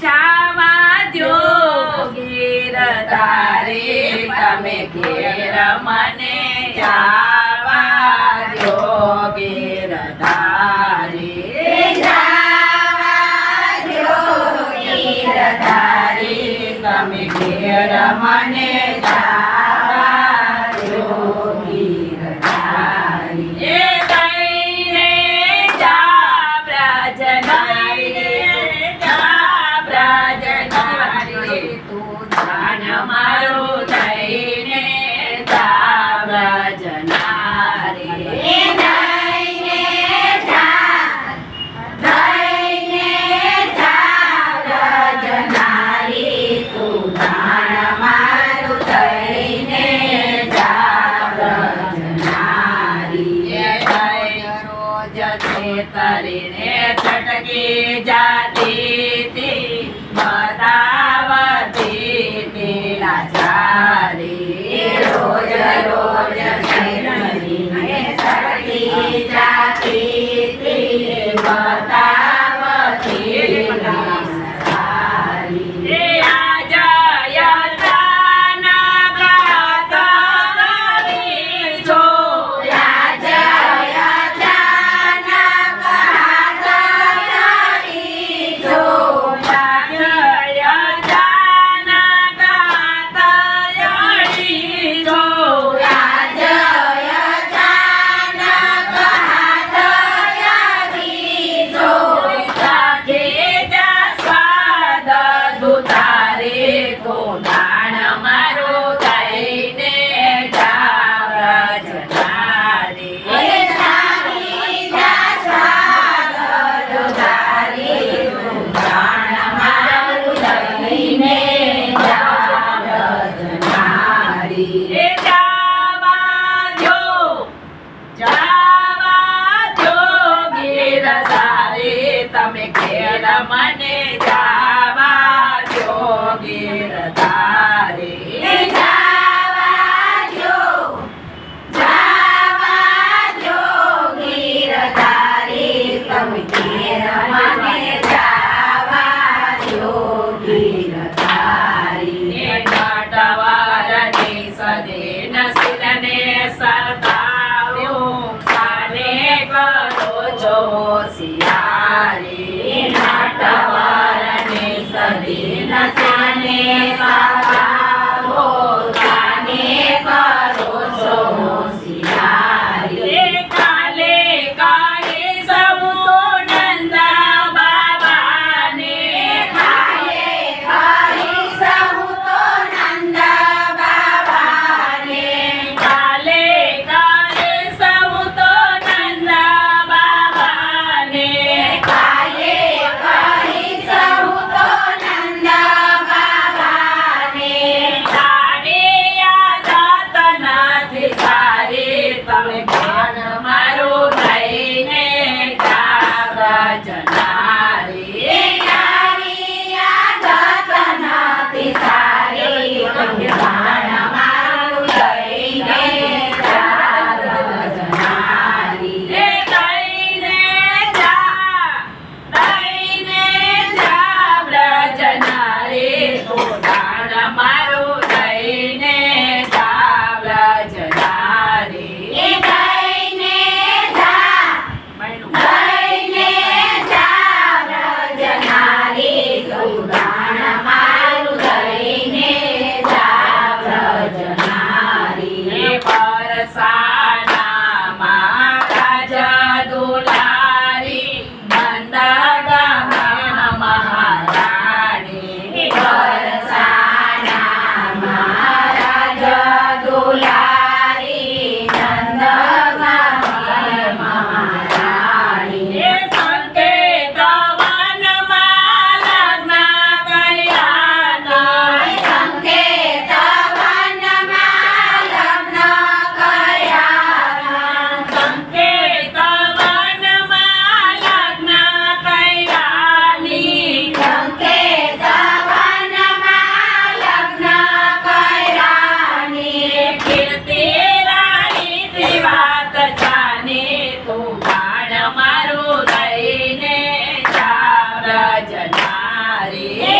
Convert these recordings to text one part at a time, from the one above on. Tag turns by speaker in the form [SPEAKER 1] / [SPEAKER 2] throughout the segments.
[SPEAKER 1] શાવા દ્યો ગિરધારી તમે ઘેર મને જાવા દ્યો ગિરધારી જાવા દ્યો ગિરધારી તમે ઘેર મને જાવા દ્યો ગિરધારી એ દઈને જા બ્રજનારી તું ધન મારું દઈને જા બ્રજનારી તરીને છટકી જાતી તી બતાવતી તી લાચારી રોજ રોજ તરીને છટકી જાતી તી બતાવતી લાચારી તમે ઘેર મને જાવા દ્યો ગિરધારી જાવા દ્યો ગિરધારી તમે ઘેર મને જાવા દ્યો ગિરધારી નટવરની સદીન શિરને સરતાવ્યો સાને કરો છો હોશિયારી નટવરને સદીન સાને સરતાવો સાને કરો છો હોશિયારી કાલે કાલે સૌ નંદ બાબાને કાલે કાલે સૌ નંદ બાબાને કાલે કાલે સૌ નંદ બાબાને કાલે કાલે સૌ નંદ બાબાને તારે આદત નથી સારી તમે જ્ઞાન મારું લઈને જા બ્રજનારી તારી આદત નથી સારી તમે જ્ઞાન મારું લઈને જા બ્રજનારી લઈને જા બ્રજનારી તું દાન મારું લઈને જા બ્રજનારી લઈને જા બ્રજનારી તું દાન મારું લઈને જા બ્રજનારી પરસાના મહારાજ દુલારી નંદગામના મહારાણી પરસાના મહારાજ દુલારી નંદગામના મહારાણી સંકેત વનમાં લગ્ન કર્યા સંકેત વનમાં લગ્ન કર્યા સંકેત વનમાં લગ્ન કર્યાની સંકેત વનમાં લગ્ન કર્યાની કીર્તિ રાણીથી વાત જાની તું બાણ મારું લઈને જા બ્રજનારી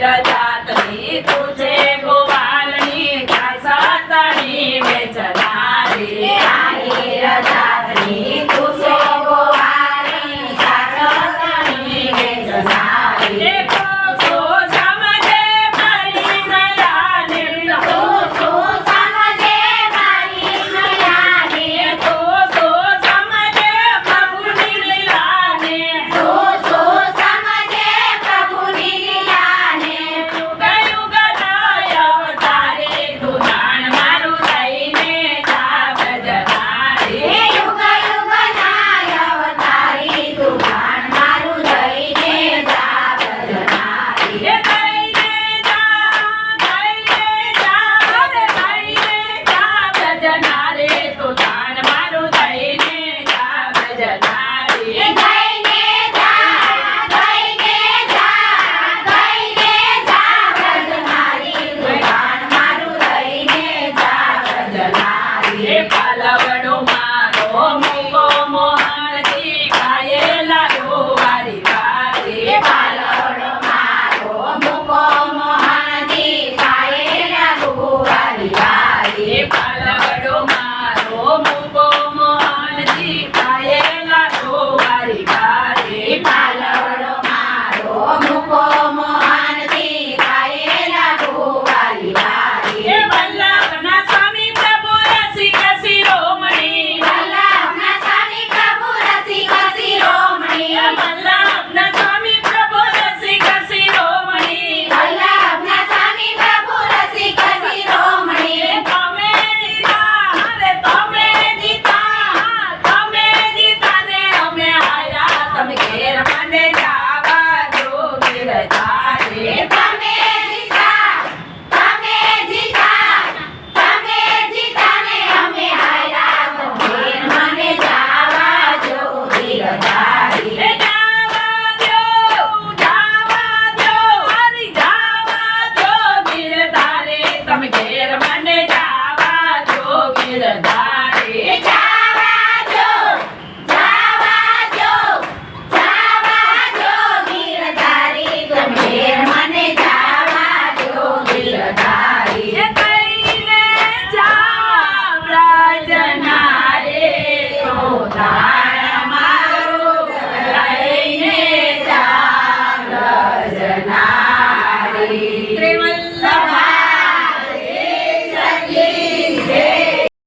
[SPEAKER 1] વીર